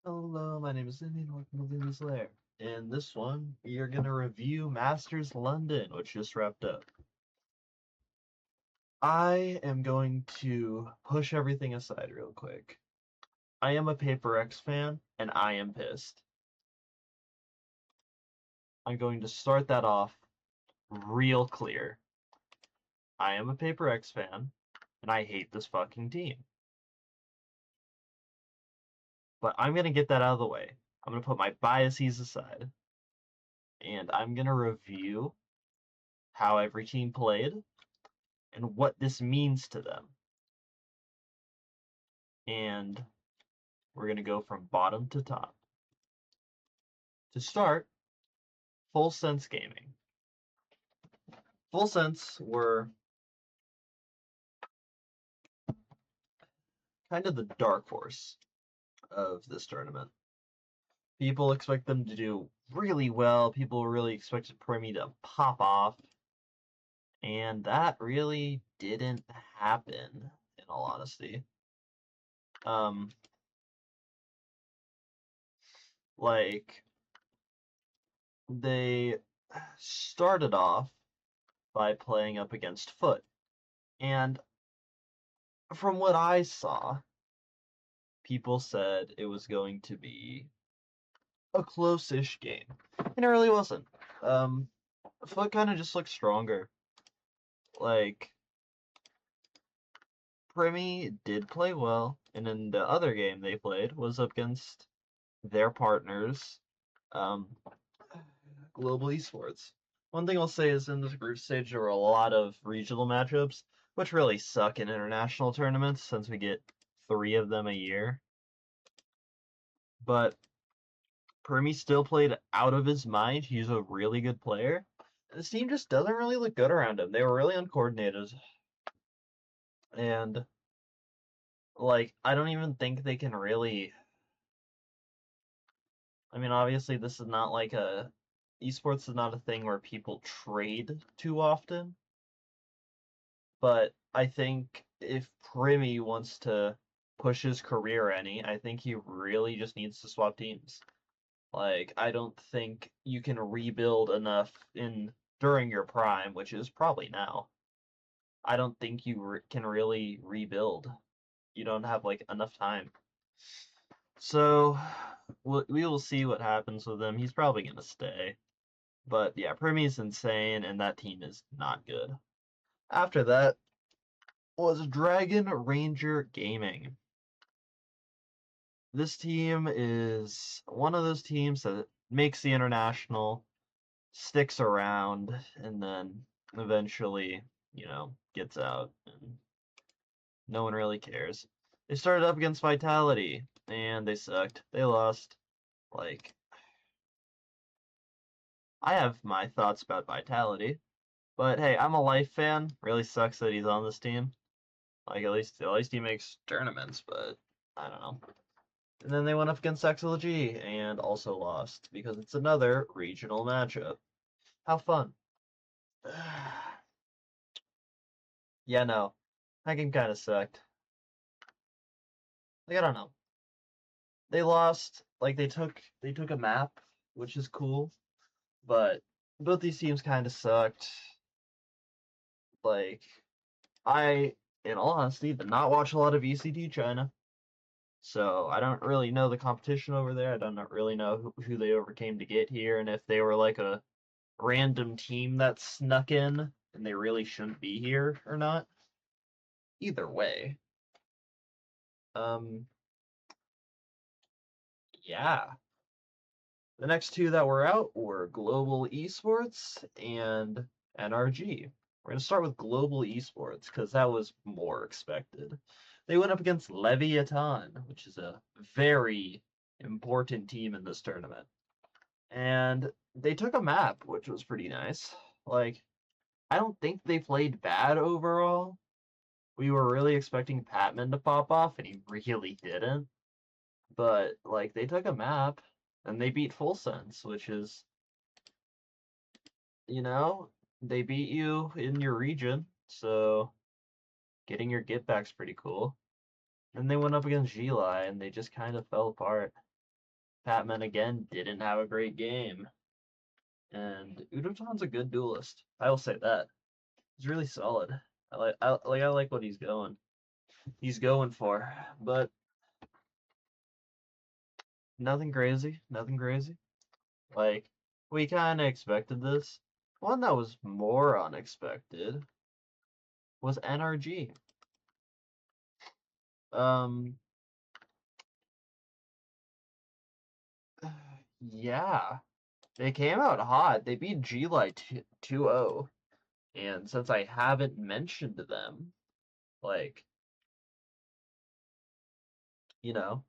Hello, my name is Indian, welcome to Luna's Lair. In this one, we are going to review Masters London, which just wrapped up. I am going to push everything aside real quick. I am a Paper X fan, and I am pissed. I'm going to start that off real clear. I am a Paper X fan, and I hate this fucking team. But I'm going to get that out of the way. I'm going to put my biases aside. And I'm going to review how every team played and what this means to them. And we're going to go from bottom to top. To start, Full Sense Gaming. Full Sense were kind of the dark horse of this tournament. People expect them to do really well. People really expected Premi to pop off. And that really didn't happen, in all honesty. Like, they started off by playing up against Foot. And from what I saw, people said it was going to be a close-ish game. And it really wasn't. Foot kind of just looked stronger. Like, Premi did play well, and in the other game they played was up against their partners, Global Esports. One thing I'll say is in this group stage there were a lot of regional matchups, which really suck in international tournaments since we get 3 of them a year. But Premi still played out of his mind. He's a really good player. This team just doesn't really look good around him. They were really uncoordinated. And, like, I don't even think they can really. I mean, obviously, this is not like a. Esports is not a thing where people trade too often. But I think if Primi wants to push his career any, I think he really just needs to swap teams. Like, I don't think you can rebuild enough during your prime, which is probably now. I don't think you can really rebuild. You don't have like enough time. So we will see what happens with him. He's probably gonna stay. But yeah, Primi's insane, and that team is not good. After that was Dragon Ranger Gaming. This team is one of those teams that makes the international, sticks around, and then eventually, gets out, and no one really cares. They started up against Vitality, and they sucked. They lost. Like, I have my thoughts about Vitality, but hey, I'm a Life fan. Really sucks that he's on this team. Like, at least he makes tournaments, but I don't know. And then they went up against XLG and also lost because it's another regional matchup. How fun. Yeah, no. That game kind of sucked. Like, I don't know. They lost. Like, they took a map, which is cool, but both these teams kind of sucked. Like, I, in all honesty, did not watch a lot of VCT China, so I don't really know the competition over there. I don't really know who they overcame to get here, and if they were like a random team that snuck in and they really shouldn't be here or not. Either way, um, yeah. The next two that were out were Global Esports and NRG. We're going to start with Global Esports because that was more expected. They went up against Leviathan, which is a very important team in this tournament. And they took a map, which was pretty nice. Like, I don't think they played bad overall. We were really expecting Patman to pop off, and he really didn't. But, like, they took a map, and they beat Full Sense, which is, they beat you in your region, so getting your get back's pretty cool. And they went up against Gili, and they just kind of fell apart. Patman again didn't have a great game. And Udotan's a good duelist. I will say that. He's really solid. I like what he's going for. But nothing crazy. Nothing crazy. Like, we kinda expected this. One that was more unexpected was NRG. Um yeah. They came out hot. They beat G-Light 2-0. And since I haven't mentioned them, like, you know,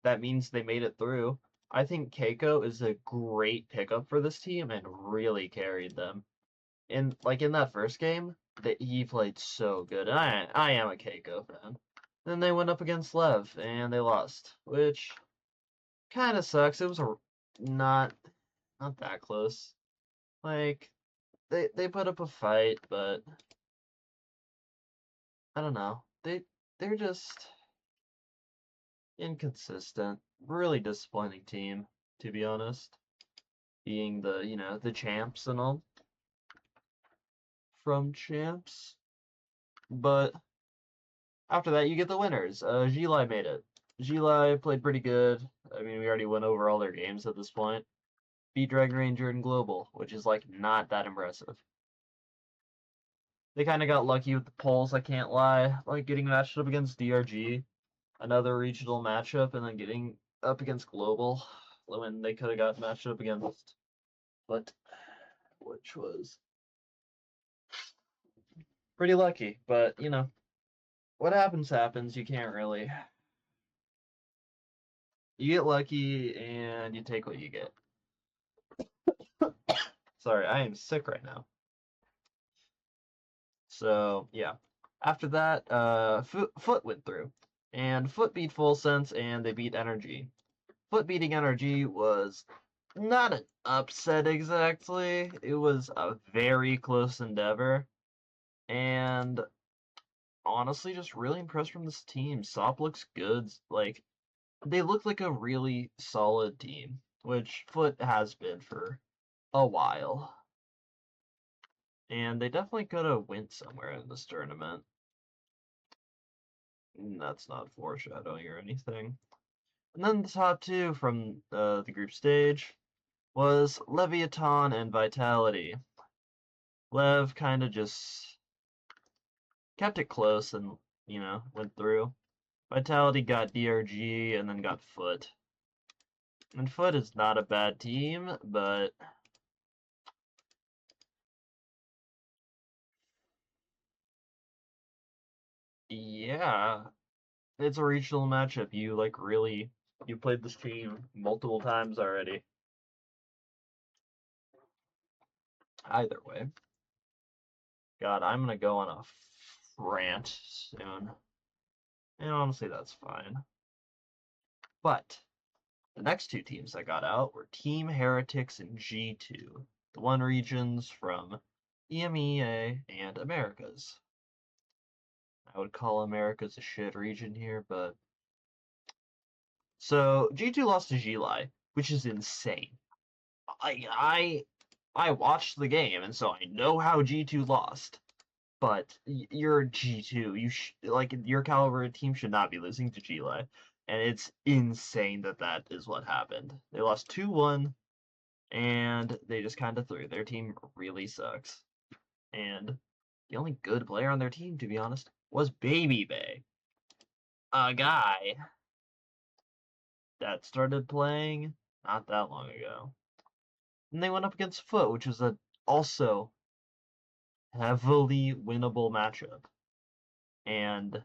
that means they made it through. I think Keiko is a great pickup for this team and really carried them. In that first game, that he played so good. And I am a Keiko fan. Then they went up against Lev and they lost, which kind of sucks. It was not not that close. Like they put up a fight, but I don't know. They're just inconsistent. Really disappointing team, to be honest. Being the champs and all from champs. But after that, you get the winners. Gili made it. Gili played pretty good. I mean, we already went over all their games at this point. Beat Dragon Ranger and Global, which is like not that impressive. They kind of got lucky with the polls, I can't lie. Like getting matched up against DRG, another regional matchup, and then getting up against Global when they could have got matched up against, but which was pretty lucky. But what happens happens. You can't really. You get lucky and you take what you get. Sorry, I am sick right now. So yeah. After that, Foot went through, and Foot beat Full Sense, and they beat Energy. Foot beating Energy was not an upset exactly. It was a very close endeavor, and honestly, just really impressed from this team. Sop looks good. Like they look like a really solid team, which Foot has been for a while. And they definitely could have went somewhere in this tournament. That's not foreshadowing or anything. And then the top two from the group stage was Leviathan and Vitality. Lev kind of just kept it close and, went through. Vitality got DRG and then got Foot. And Foot is not a bad team, but yeah, it's a regional matchup. You played this team multiple times already. Either way. God, I'm gonna go on a rant soon. And honestly, that's fine. But the next two teams that got out were Team Heretics and G2, the one regions from EMEA and Americas. I would call Americas a shit region here, but so G2 lost to Gili, which is insane. I watched the game, and so I know how G2 lost. But you're G2. Your caliber team should not be losing to Gili, and it's insane that is what happened. They lost 2-1, and they just kind of threw. Their team really sucks, and the only good player on their team, to be honest, was Baby Bay, a guy that started playing not that long ago. And they went up against Foot, which was a also heavily winnable matchup. And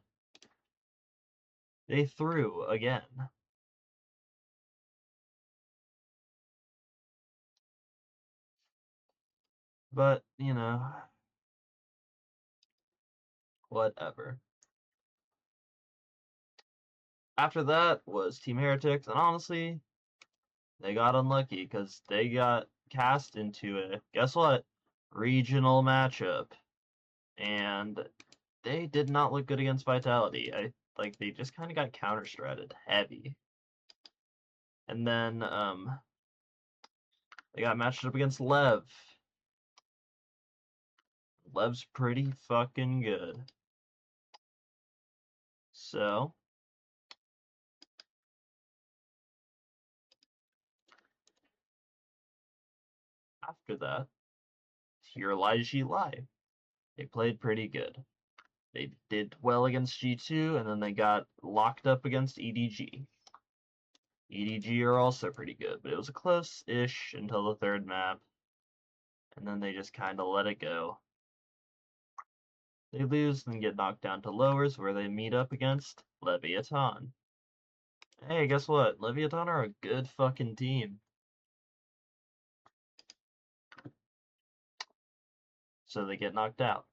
they threw again. But, whatever. After that was Team Heretics, and honestly, they got unlucky because they got cast into a, guess what, regional matchup. And they did not look good against Vitality. They just kind of got counter-stratted heavy. And then they got matched up against Lev. Lev's pretty fucking good. So after that, Here Lies G Lie. They played pretty good. They did well against G2, and then they got locked up against EDG. EDG are also pretty good, but it was a close-ish until the third map, and then they just kind of let it go. They lose and get knocked down to lowers, where they meet up against Leviathan. Hey, guess what? Leviathan are a good fucking team. So they get knocked out.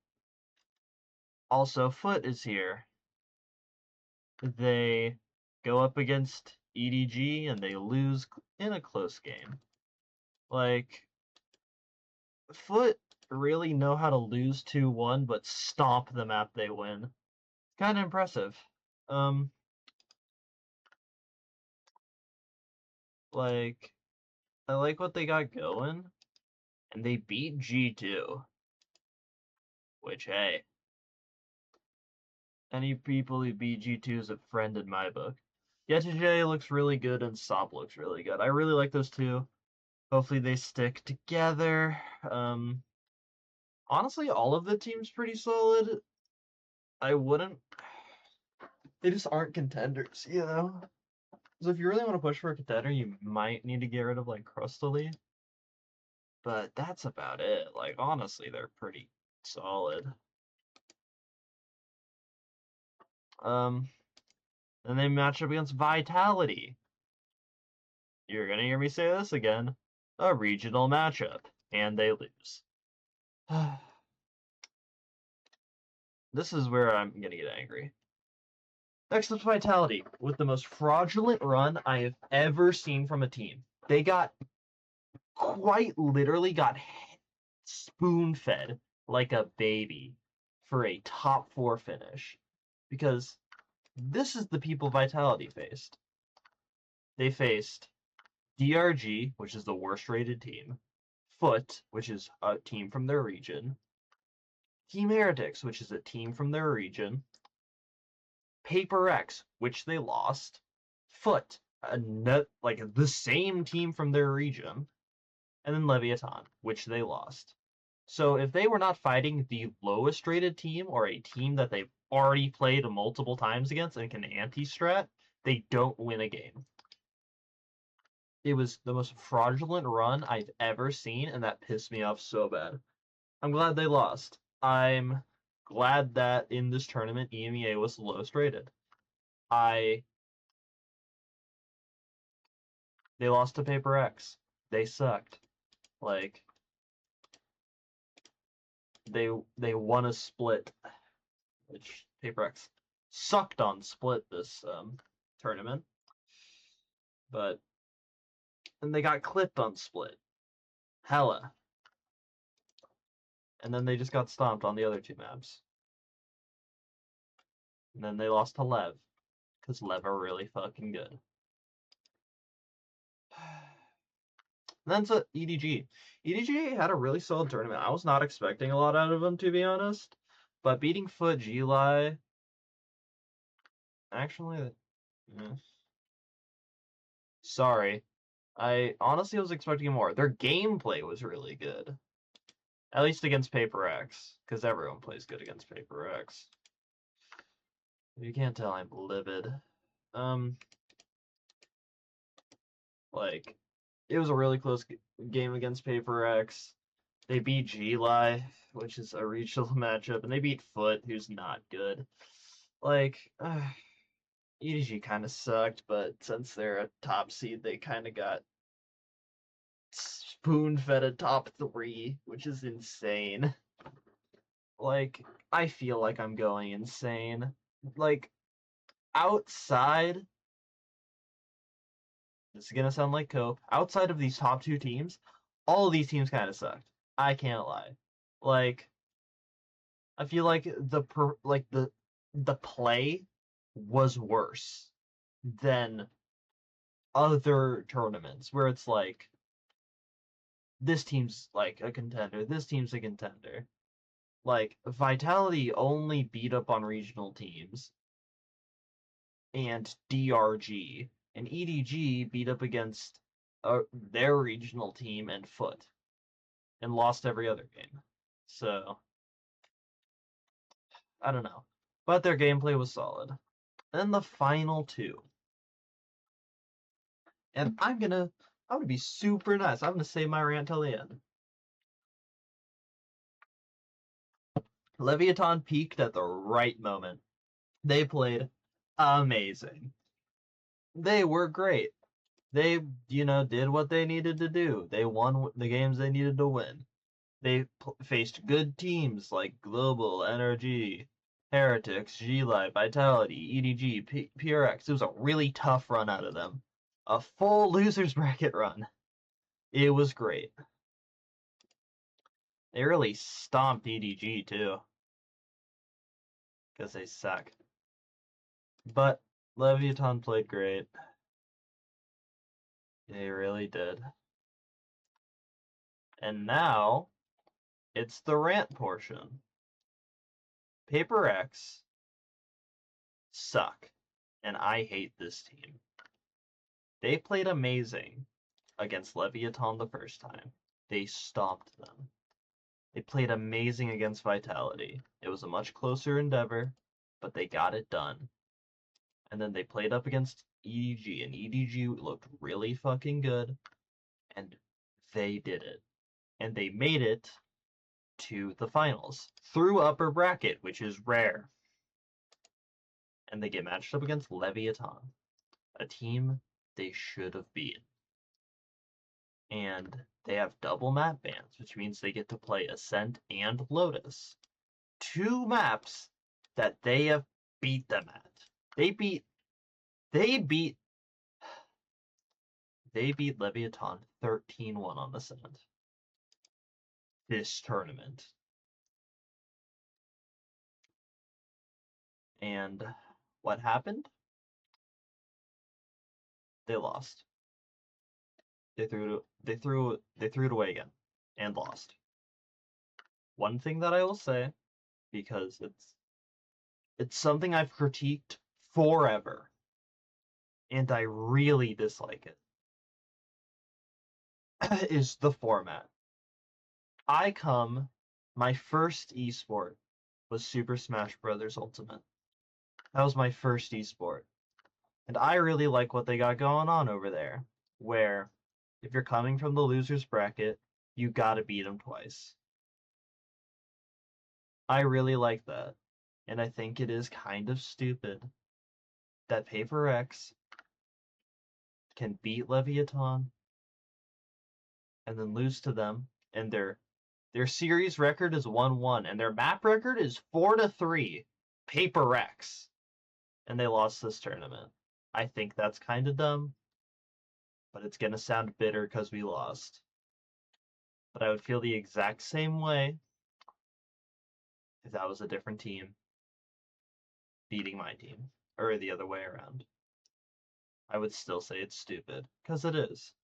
Also, Foot is here. They go up against EDG and they lose in a close game. Like, Foot really know how to lose 2-1, but stomp the map they win. Kind of impressive. Like, I like what they got going, and they beat G2. Which, hey, any people who beat G2 is a friend in my book. Yetijay looks really good, and Sop looks really good. I really like those two. Hopefully they stick together. Honestly, all of the teams pretty solid. I wouldn't. They just aren't contenders, you know? So if you really want to push for a contender, you might need to get rid of, like, Crustally. But that's about it. Like, honestly, they're pretty solid. Then they match up against Vitality. You're gonna hear me say this again. A regional matchup. And they lose. This is where I'm gonna get angry. Next up, Vitality, with the most fraudulent run I have ever seen from a team. They got quite literally got spoon-fed like a baby for a top 4 finish. Because this is the people Vitality faced. They faced DRG, which is the worst rated team, Foot, which is a team from their region, Team Heretics, which is a team from their region, Paper X, which they lost, Foot, like the same team from their region, and then Leviathan, which they lost. So if they were not fighting the lowest rated team or a team that they've already played multiple times against and can anti-strat, they don't win a game. It was the most fraudulent run I've ever seen, and that pissed me off so bad. I'm glad they lost. I'm glad that in this tournament, EMEA was the lowest rated. They lost to Paper X. They sucked. Like, they won a split, which Paper X sucked on split this tournament. But and they got clipped on split. Hella. And then they just got stomped on the other 2 maps. And then they lost to Lev. Because Lev are really fucking good. And then to EDG. EDG had a really solid tournament. I was not expecting a lot out of them, to be honest. But beating Foot, G-Lie... Actually... Sorry. I honestly was expecting more. Their gameplay was really good. At least against Paper X. Because everyone plays good against Paper X. You can't tell I'm livid. Like, it was a really close game against Paper X. They beat G-Lie, which is a regional matchup, and they beat Foot, who's not good. Like, EDG kind of sucked, but since they're a top seed, they kind of got spoon-fed a top 3, which is insane. Like, I feel like I'm going insane. Like, outside, this is gonna sound like Cope, outside of these top 2 teams, all of these teams kind of sucked. I can't lie. Like, I feel like the play was worse than other tournaments where it's like this team's like a contender, this team's a contender. Like Vitality only beat up on regional teams and DRG, and EDG beat up against their regional team and Foot and lost every other game. So I don't know, but their gameplay was solid. Then the final two, and I'm gonna be super nice. I'm gonna save my rant till the end. Leviathan peaked at the right moment. They played amazing. They were great. They, did what they needed to do. They won the games they needed to win. They faced good teams like Global, NRG, Heretics, G-Live, Vitality, EDG, PRX. It was a really tough run out of them. A full losers bracket run. It was great. They really stomped EDG too. Because they suck. But Leviathan played great. They really did. And now it's the rant portion. Paper X suck, and I hate this team. They played amazing against Leviathan the first time. They stomped them. They played amazing against Vitality. It was a much closer endeavor, but they got it done. And then they played up against EDG, and EDG looked really fucking good, and they did it. And they made it to the finals through upper bracket, which is rare. And they get matched up against Leviathan, a team they should have beaten. And they have double map bans, which means they get to play Ascent and Lotus. Two maps that they have beat them at. They beat Leviathan 13-1 on Ascent this tournament. And what happened? They lost. They threw it away again and lost. One thing that I will say, because it's something I've critiqued forever, and I really dislike it, is the format. My first esport was Super Smash Bros. Ultimate. That was my first esport. And I really like what they got going on over there, where if you're coming from the losers bracket, you gotta beat them twice. I really like that. And I think it is kind of stupid that Paper X can beat Leviathan and then lose to them, and their series record is 1-1, and their map record is 4-3. Paper X. And they lost this tournament. I think that's kind of dumb, but it's gonna sound bitter because we lost. But I would feel the exact same way if that was a different team beating my team, or the other way around. I would still say it's stupid, because it is.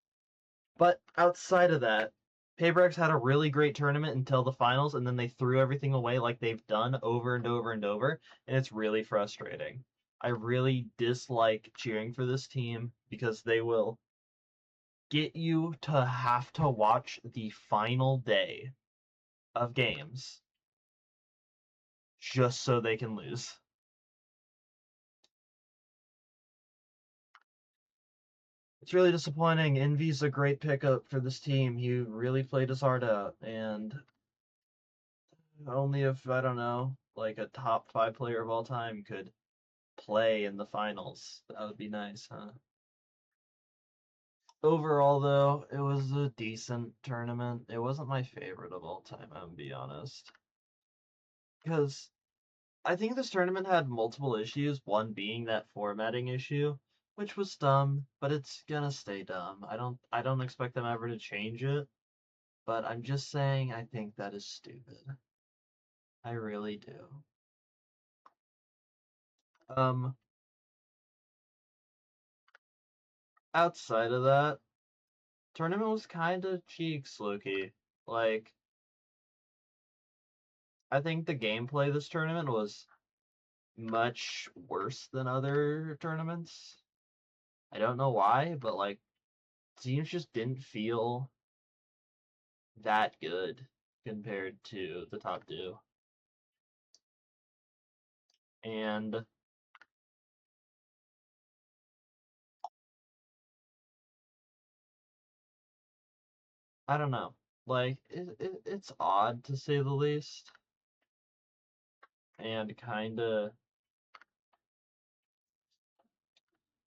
But outside of that, Paybreaks had a really great tournament until the finals, and then they threw everything away like they've done over and over and over, and it's really frustrating. I really dislike cheering for this team because they will get you to have to watch the final day of games just so they can lose. It's really disappointing. Envy's a great pickup for this team. He really played his heart out, and only if, I don't know, like a top 5 player of all time could play in the finals. That would be nice, huh? Overall, though, it was a decent tournament. It wasn't my favorite of all time, I'm gonna be honest. Because I think this tournament had multiple issues, one being that formatting issue, which was dumb, but it's gonna stay dumb. I don't expect them ever to change it, but I'm just saying I think that is stupid. I really do. Um outside of that, tournament was kind of cheeks, Loki. Like, I think the gameplay this tournament was much worse than other tournaments. I don't know why, but like teams just didn't feel that good compared to the top two. And I don't know. Like it's odd to say the least. And kind of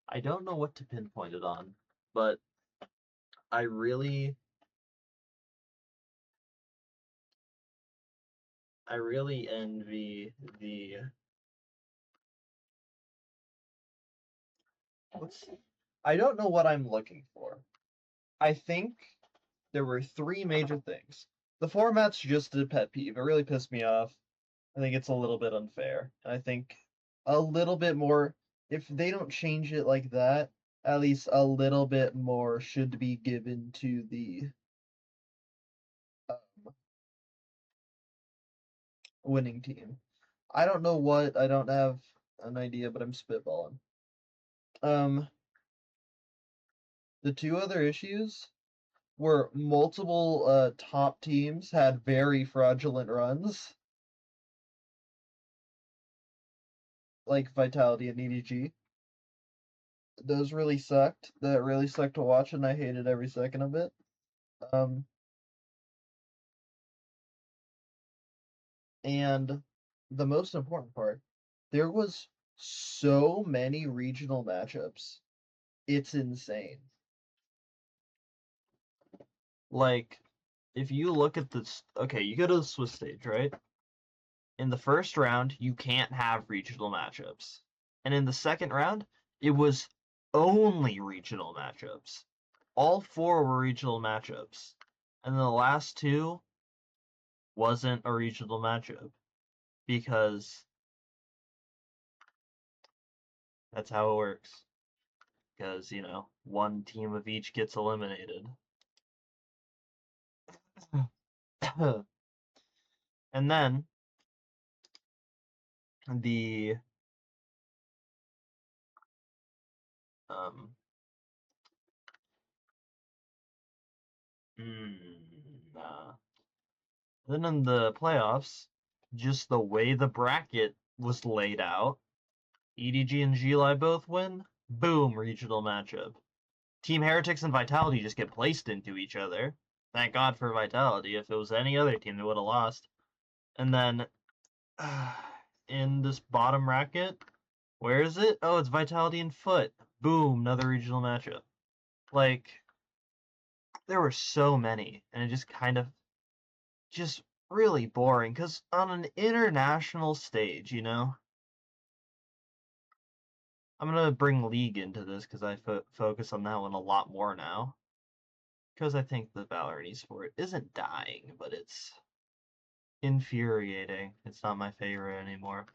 I don't know what to pinpoint it on, but I really envy the what's I don't know what I'm looking for. I think there were three major things. The format's just a pet peeve. It really pissed me off. I think it's a little bit unfair. And I think a little bit more, if they don't change it like that, at least a little bit more should be given to the winning team. I don't know what, I don't have an idea, but I'm spitballing. Um, the two other issues were multiple top teams had very fraudulent runs, like Vitality and EDG. Those really sucked. That really sucked to watch, and I hated every second of it. Um, and the most important part, there was so many regional matchups. It's insane. Like, if you look at this, okay, you go to the Swiss stage, right? In the first round, you can't have regional matchups. And in the second round, it was only regional matchups. All four were regional matchups. And the last two wasn't a regional matchup because that's how it works. Because, one team of each gets eliminated. And then the um nah. Then in the playoffs, just the way the bracket was laid out, EDG and Gli both win. Boom, regional matchup. Team Heretics and Vitality just get placed into each other. Thank God for Vitality. If it was any other team, they would have lost. And then in this bottom bracket, where is it? Oh, it's Vitality and Foot. Boom, another regional matchup. Like, there were so many, and it just kind of just really boring. Because on an international stage, I'm gonna bring League into this because I focus on that one a lot more now. Because I think the Valorant esport isn't dying, but it's infuriating. It's not my favorite anymore.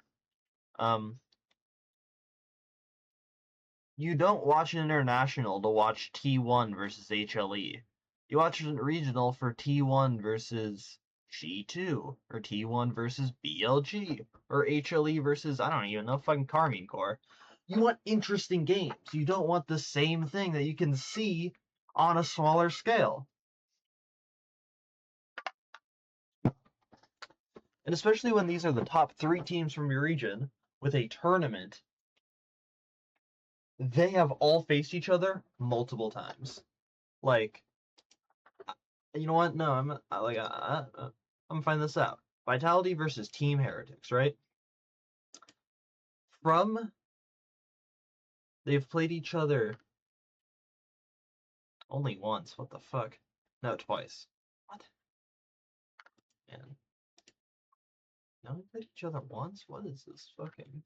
You don't watch an international to watch T1 versus HLE. You watch a regional for T1 versus G2, or T1 versus BLG, or HLE versus, I don't even know, fucking Carmine Corps. You want interesting games. You don't want the same thing that you can see on a smaller scale. And especially when these are the top three teams from your region with a tournament, they have all faced each other multiple times. Like, you know what? No, I'm gonna find this out. Vitality versus Team Heretics, right? They've played each other only once. What the fuck? No, twice. What? Man. No, they played each other once? What is this fucking...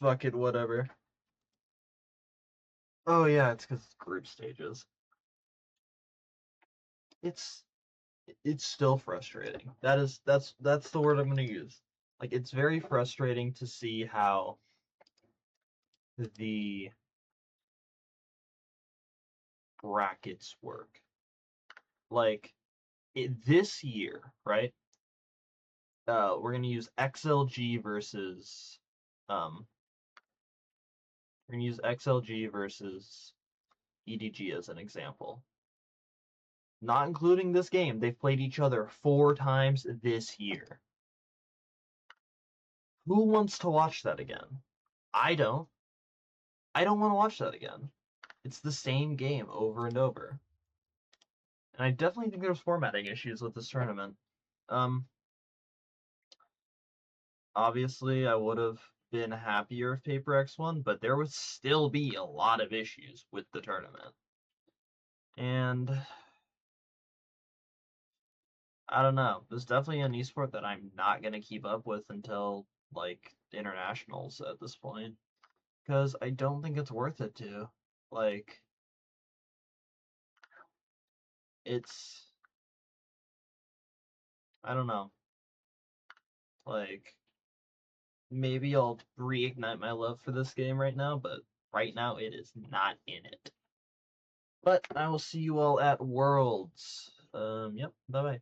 Fuck it, whatever. Oh yeah, it's because it's group stages. It's still frustrating. That's the word I'm gonna use. Like, it's very frustrating to see how the brackets work. Like, this year, right? We're gonna use XLG versus we're gonna use XLG versus EDG as an example. Not including this game, they've played each other 4 times this year. Who wants to watch that again? I don't. I don't want to watch that again. It's the same game over and over. And I definitely think there's formatting issues with this tournament. Obviously, I would have been happier if Paper X won, but there would still be a lot of issues with the tournament. And I don't know. There's definitely an esport that I'm not gonna keep up with until like internationals at this point, because I don't think it's worth it to. Like, it's I don't know. Like, maybe I'll reignite my love for this game right now, but right now it is not in it. But I will see you all at Worlds. Yep. Bye bye.